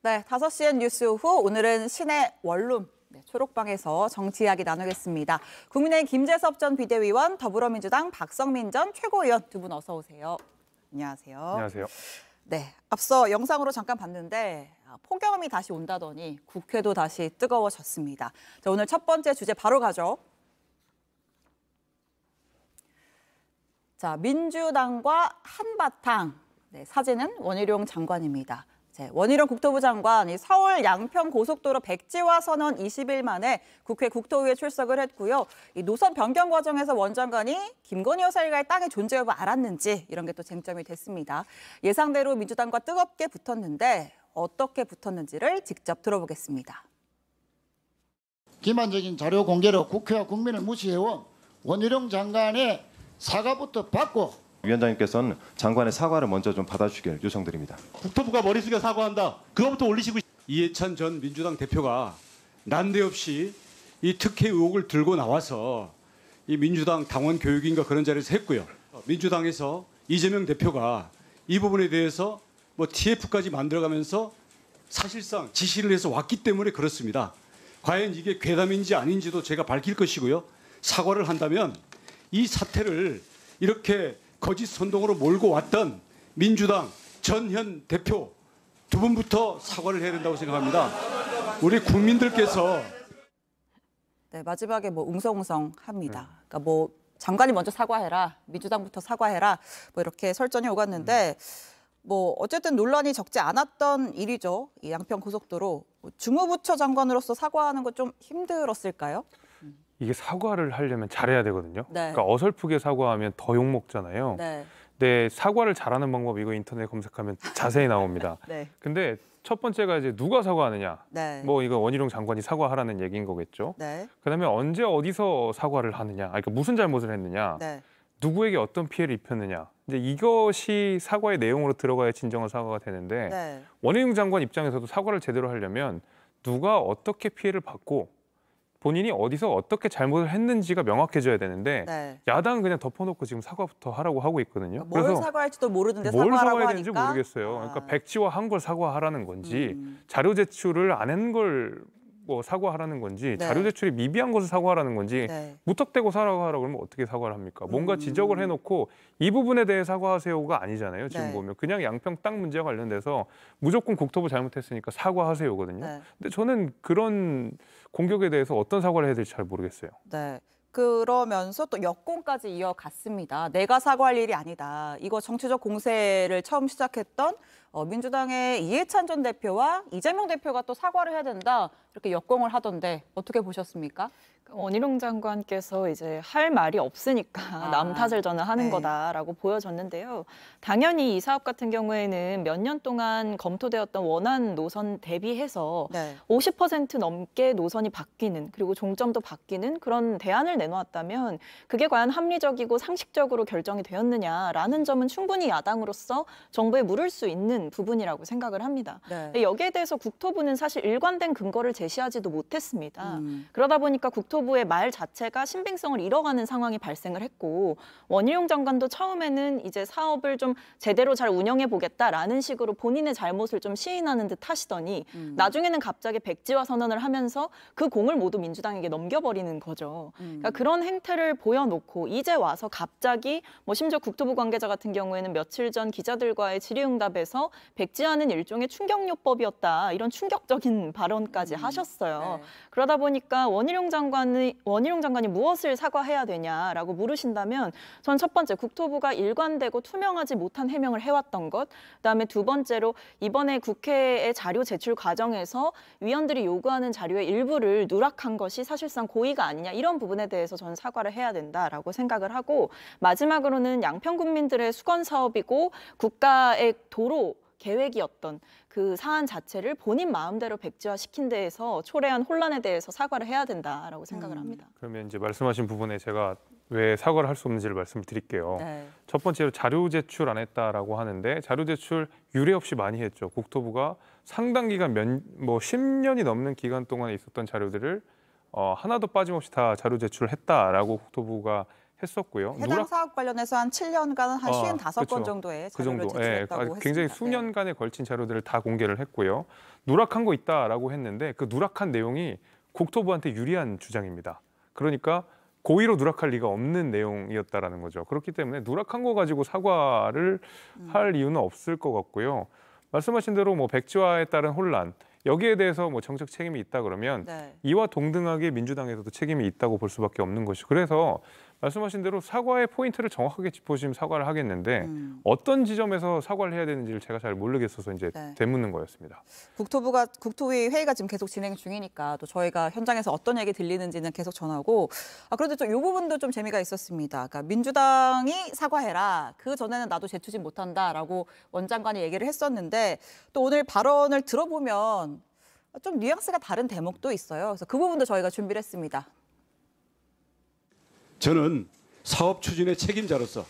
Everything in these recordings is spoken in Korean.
네, 5시엔 뉴스 후 오늘은 시내 원룸 초록방에서 정치 이야기 나누겠습니다. 국민의힘 김재섭 전 비대위원, 더불어민주당 박성민 전 최고위원 두 분 어서 오세요. 안녕하세요. 안녕하세요. 네, 앞서 영상으로 잠깐 봤는데 폭염이 다시 온다더니 국회도 다시 뜨거워졌습니다. 자, 오늘 첫 번째 주제 바로 가죠. 자, 민주당과 한바탕. 네, 사진은 원희룡 장관입니다. 원희룡 국토부 장관이 서울 양평 고속도로 백지화 선언 20일 만에 국회 국토위에 출석을 했고요. 이 노선 변경 과정에서 원 장관이 김건희 여사 일가의 땅의 존재 여부 알았는지 이런 게 또 쟁점이 됐습니다. 예상대로 민주당과 뜨겁게 붙었는데 어떻게 붙었는지를 직접 들어보겠습니다. 기만적인 자료 공개로 국회와 국민을 무시해온 원희룡 장관의 사과부터 받고 위원장님께서는 장관의 사과를 먼저 좀 받아주시길 요청드립니다. 국토부가 머리 숙여 사과한다. 그거부터 올리시고. 이해찬 전 민주당 대표가 난데없이 이 특혜 의혹을 들고 나와서 이 민주당 당원 교육인가 그런 자리에서 했고요. 민주당에서 이재명 대표가 이 부분에 대해서 뭐 TF까지 만들어가면서 사실상 지시를 해서 왔기 때문에 그렇습니다. 과연 이게 괴담인지 아닌지도 제가 밝힐 것이고요. 사과를 한다면 이 사태를 이렇게 거짓 선동으로 몰고 왔던 민주당 전현 대표 두 분부터 사과를 해야 된다고 생각합니다. 우리 국민들께서 네, 마지막에 웅성웅성합니다. 그러니까 장관이 먼저 사과해라, 민주당부터 사과해라, 이렇게 설전이 오갔는데 어쨌든 논란이 적지 않았던 일이죠. 이 양평 고속도로 주무부처 장관으로서 사과하는 거 좀 힘들었을까요? 이게 사과를 하려면 잘해야 되거든요. 네. 그러니까 어설프게 사과하면 더 욕먹잖아요. 네. 근데 사과를 잘하는 방법 이거 인터넷 검색하면 자세히 나옵니다. 네. 근데 첫 번째가 이제 누가 사과하느냐. 네. 이거 원희룡 장관이 사과하라는 얘기인 거겠죠. 네. 그다음에 언제 어디서 사과를 하느냐. 그러니까 무슨 잘못을 했느냐. 네. 누구에게 어떤 피해를 입혔느냐. 이제 이것이 사과의 내용으로 들어가야 진정한 사과가 되는데 네. 원희룡 장관 입장에서도 사과를 제대로 하려면 누가 어떻게 피해를 받고 본인이 어디서 어떻게 잘못을 했는지가 명확해져야 되는데 네. 야당은 그냥 덮어놓고 지금 사과부터 하라고 하고 있거든요. 뭘 사과할지도 모르는데 뭘 사과하라고 사과해야 하니까? 되는지 모르겠어요. 그러니까 백지화한 걸 사과하라는 건지 자료 제출을 안 한 걸 사과하라는 건지 네. 자료 제출이 미비한 것을 사과하라는 건지 네. 무턱대고 사과하라고 그러면 어떻게 사과를 합니까? 뭔가 지적을 해놓고 이 부분에 대해 사과하세요가 아니잖아요. 지금 네. 보면 그냥 양평 땅 문제와 관련돼서 무조건 국토부 잘못했으니까 사과하세요거든요. 네. 근데 저는 그런 공격에 대해서 어떤 사과를 해야 될지 잘 모르겠어요. 네. 그러면서 또 역공까지 이어갔습니다. 내가 사과할 일이 아니다. 이거 정치적 공세를 처음 시작했던 민주당의 이해찬 전 대표와 이재명 대표가 또 사과를 해야 된다. 이렇게 역공을 하던데 어떻게 보셨습니까? 원희룡 장관께서 이제 할 말이 없으니까 남 탓을 저는 하는 네. 거다라고 보여졌는데요. 당연히 이 사업 같은 경우에는 몇 년 동안 검토되었던 원안 노선 대비해서 네. 50% 넘게 노선이 바뀌는 그리고 종점도 바뀌는 그런 대안을 내놓았다면 그게 과연 합리적이고 상식적으로 결정이 되었느냐라는 점은 충분히 야당으로서 정부에 물을 수 있는 부분이라고 생각을 합니다. 네. 여기에 대해서 국토부는 사실 일관된 근거를 제시하지도 못했습니다. 그러다 보니까 국토부의 말 자체가 신빙성을 잃어가는 상황이 발생을 했고 원희룡 장관도 처음에는 이제 사업을 좀 제대로 잘 운영해 보겠다라는 식으로 본인의 잘못을 좀 시인하는 듯 하시더니 나중에는 갑자기 백지화 선언을 하면서 그 공을 모두 민주당에게 넘겨버리는 거죠. 그러니까 그런 행태를 보여놓고 이제 와서 갑자기 심지어 국토부 관계자 같은 경우에는 며칠 전 기자들과의 질의응답에서 백지화는 일종의 충격요법이었다 이런 충격적인 발언까지 하셨어요. 네. 그러다 보니까 원희룡 장관이 무엇을 사과해야 되냐라고 물으신다면 저는 첫 번째 국토부가 일관되고 투명하지 못한 해명을 해왔던 것, 그다음에 두 번째로 이번에 국회의 자료 제출 과정에서 위원들이 요구하는 자료의 일부를 누락한 것이 사실상 고의가 아니냐 이런 부분에 대해서 저는 사과를 해야 된다라고 생각을 하고 마지막으로는 양평 국민들의 수건 사업이고 국가의 도로 계획이었던 그 사안 자체를 본인 마음대로 백지화시킨 데에서 초래한 혼란에 대해서 사과를 해야 된다라고 생각을 합니다. 그러면 이제 말씀하신 부분에 제가 왜 사과를 할 수 없는지를 말씀을 드릴게요. 네. 첫 번째로 자료 제출 안 했다라고 하는데 자료 제출 유례 없이 많이 했죠. 국토부가 상당 기간 10년이 넘는 기간 동안에 있었던 자료들을 하나도 빠짐없이 다 자료 제출을 했다라고 국토부가 했었고요. 해당 사업 관련해서 한 7년간 한 55건 그렇죠. 정도의 그 자료를 정도. 제출했다고 했습니다. 굉장히 네. 수년간에 걸친 자료들을 다 공개를 했고요. 누락한 거 있다라고 했는데 그 누락한 내용이 국토부한테 유리한 주장입니다. 그러니까 고의로 누락할 리가 없는 내용이었다라는 거죠. 그렇기 때문에 누락한 거 가지고 사과를 할 이유는 없을 것 같고요. 말씀하신 대로 뭐 백지화에 따른 혼란 여기에 대해서 뭐 정책 책임이 있다 그러면 네. 이와 동등하게 민주당에서도 책임이 있다고 볼 수밖에 없는 것이고 그래서 말씀하신 대로 사과의 포인트를 정확하게 짚어주시면 사과를 하겠는데 어떤 지점에서 사과를 해야 되는지를 제가 잘 모르겠어서 이제 네. 되묻는 거였습니다. 국토위 회의가 지금 계속 진행 중이니까 또 저희가 현장에서 어떤 얘기 들리는지는 계속 전하고 그런데 좀 이 부분도 좀 재미가 있었습니다. 그러니까 민주당이 사과해라. 그 전에는 나도 재추진 못한다라고 원 장관이 얘기를 했었는데 또 오늘 발언을 들어보면 좀 뉘앙스가 다른 대목도 있어요. 그래서 그 부분도 저희가 준비를 했습니다. 저는 사업 추진의 책임자로서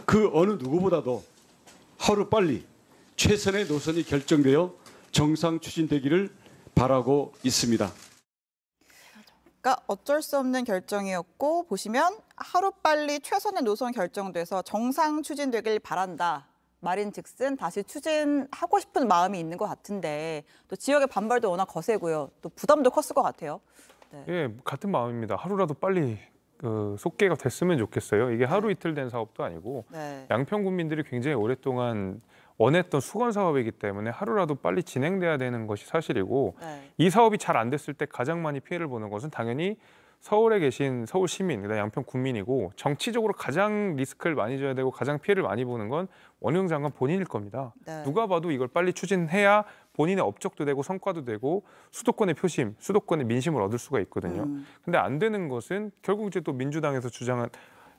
그 어느 누구보다도 하루 빨리 최선의 노선이 결정되어 정상 추진되기를 바라고 있습니다. 그러니까 어쩔 수 없는 결정이었고 보시면 하루빨리 최선의 노선 결정돼서 정상 추진되길 바란다. 말인즉슨 다시 추진하고 싶은 마음이 있는 것 같은데 또 지역의 반발도 워낙 거세고요. 또 부담도 컸을 것 같아요. 네. 예, 같은 마음입니다. 하루라도 빨리 속개가 됐으면 좋겠어요. 이게 하루 이틀 된 사업도 아니고 네. 양평 군민들이 굉장히 오랫동안 원했던 수건 사업이기 때문에 하루라도 빨리 진행돼야 되는 것이 사실이고 네. 이 사업이 잘 안 됐을 때 가장 많이 피해를 보는 것은 당연히 서울에 계신 서울 시민, 그다음 양평 군민이고 정치적으로 가장 리스크를 많이 져야 되고 가장 피해를 많이 보는 건 원희룡 장관 본인일 겁니다. 네. 누가 봐도 이걸 빨리 추진해야 본인의 업적도 되고 성과도 되고 수도권의 표심, 수도권의 민심을 얻을 수가 있거든요. 근데 안 되는 것은 결국 이제 또 민주당에서 주장한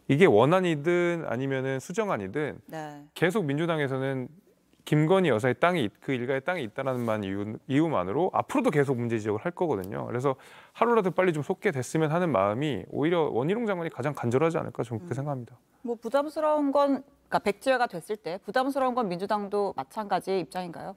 이게 원안이든 아니면은 수정안이든 네. 계속 민주당에서는 김건희 여사의 땅이 그 일가의 땅이 있다라는 이유만으로 앞으로도 계속 문제 지적을 할 거거든요. 그래서 하루라도 빨리 좀 속게 됐으면 하는 마음이 오히려 원희룡 장관이 가장 간절하지 않을까 저는 그렇게 생각합니다. 뭐 부담스러운 건 그러니까 백지화가 됐을 때 부담스러운 건 민주당도 마찬가지 입장인가요?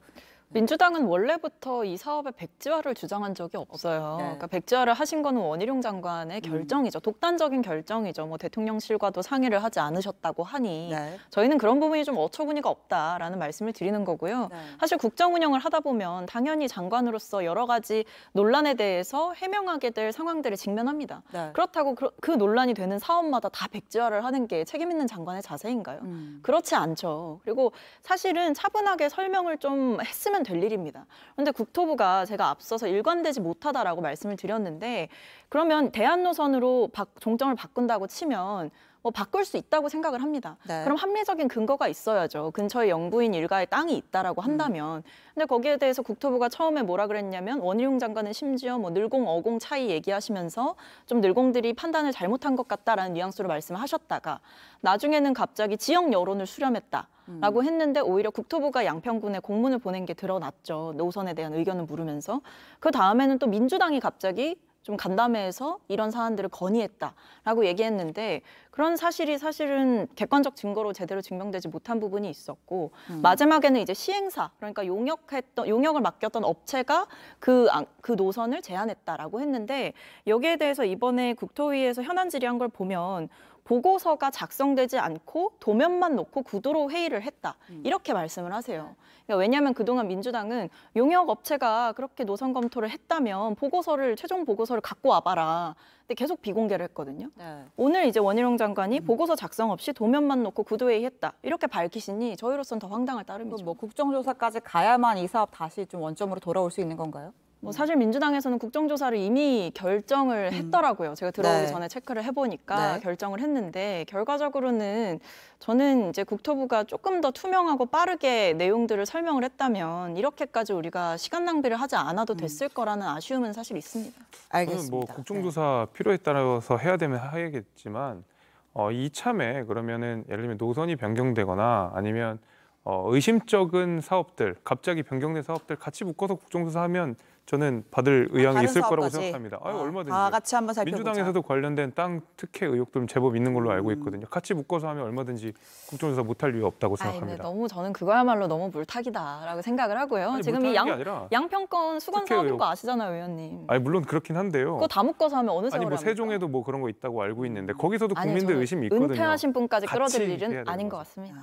민주당은 원래부터 이 사업의 백지화를 주장한 적이 없어요. 네. 그러니까 백지화를 하신 거는 원희룡 장관의 결정이죠. 독단적인 결정이죠. 뭐 대통령실과도 상의를 하지 않으셨다고 하니 네. 저희는 그런 부분이 좀 어처구니가 없다라는 말씀을 드리는 거고요. 네. 사실 국정 운영을 하다 보면 당연히 장관으로서 여러 가지 논란에 대해서 해명하게 될 상황들을 직면합니다. 네. 그렇다고 그 논란이 되는 사업마다 다 백지화를 하는 게 책임 있는 장관의 자세인가요? 그렇지 않죠. 그리고 사실은 차분하게 설명을 좀 했으면 될 일입니다. 그런데 국토부가 제가 앞서서 일관되지 못하다라고 말씀을 드렸는데 그러면 대안 노선으로 종점을 바꾼다고 치면 뭐 바꿀 수 있다고 생각을 합니다. 네. 그럼 합리적인 근거가 있어야죠. 근처에 영부인 일가의 땅이 있다라고 한다면. 근데 거기에 대해서 국토부가 처음에 뭐라 그랬냐면 원희룡 장관은 심지어 뭐 늘공 어공 차이 얘기하시면서 좀 늘공들이 판단을 잘못한 것 같다라는 뉘앙스로 말씀을 하셨다가 나중에는 갑자기 지역 여론을 수렴했다. 라고 했는데 오히려 국토부가 양평군에 공문을 보낸 게 드러났죠. 노선에 대한 의견을 물으면서. 그 다음에는 또 민주당이 갑자기 좀 간담회에서 이런 사안들을 건의했다라고 얘기했는데 그런 사실이 사실은 객관적 증거로 제대로 증명되지 못한 부분이 있었고 마지막에는 이제 시행사 그러니까 용역을 맡겼던 업체가 그 노선을 제안했다라고 했는데 여기에 대해서 이번에 국토위에서 현안 질의한 걸 보면 보고서가 작성되지 않고 도면만 놓고 구도로 회의를 했다. 이렇게 말씀을 하세요. 그러니까 왜냐하면 그동안 민주당은 용역 업체가 그렇게 노선 검토를 했다면 최종 보고서를 갖고 와봐라. 근데 계속 비공개를 했거든요. 네. 오늘 이제 원희룡 장관이 보고서 작성 없이 도면만 놓고 구도회의 했다. 이렇게 밝히시니 저희로서는 더 황당할 따름이죠. 뭐 국정조사까지 가야만 이 사업 다시 좀 원점으로 돌아올 수 있는 건가요? 뭐 사실 민주당에서는 국정조사를 이미 결정을 했더라고요. 제가 들어오기 네. 전에 체크를 해보니까 네. 결정을 했는데 결과적으로는 저는 이제 국토부가 조금 더 투명하고 빠르게 내용들을 설명을 했다면 이렇게까지 우리가 시간 낭비를 하지 않아도 됐을 거라는 아쉬움은 사실 있습니다. 알겠습니다. 뭐 국정조사 필요에 따라서 해야 되면 해야겠지만 이참에 그러면은 예를 들면 노선이 변경되거나 아니면 의심적인 사업들, 갑자기 변경된 사업들 같이 묶어서 국정조사하면 저는 받을 의향이 다른 있을 거라고 사업까지? 생각합니다. 얼마든지. 다 같이 한번 살펴보자. 민주당에서도 관련된 땅 특혜 의혹들 제법 있는 걸로 알고 있거든요. 같이 묶어서 하면 얼마든지 국정조사 못할 이유 없다고 아니, 근데 생각합니다. 너무 저는 그거야말로 너무 물타기다라고 생각을 하고요. 아니, 지금 이 물타기가 아니라 양평권 수건 특혜 사업인 의혹. 거 아시잖아요, 의원님. 아니 물론 그렇긴 한데요. 그거 다 묶어서 하면 어느 아니 세월에 뭐 합니까? 세종에도 뭐 그런 거 있다고 알고 있는데 거기서도 아니, 국민들 저는 의심이 있거든요. 은퇴하신 분까지 같이 끌어들일 해야 일은 되는 아닌 것 거죠. 같습니다.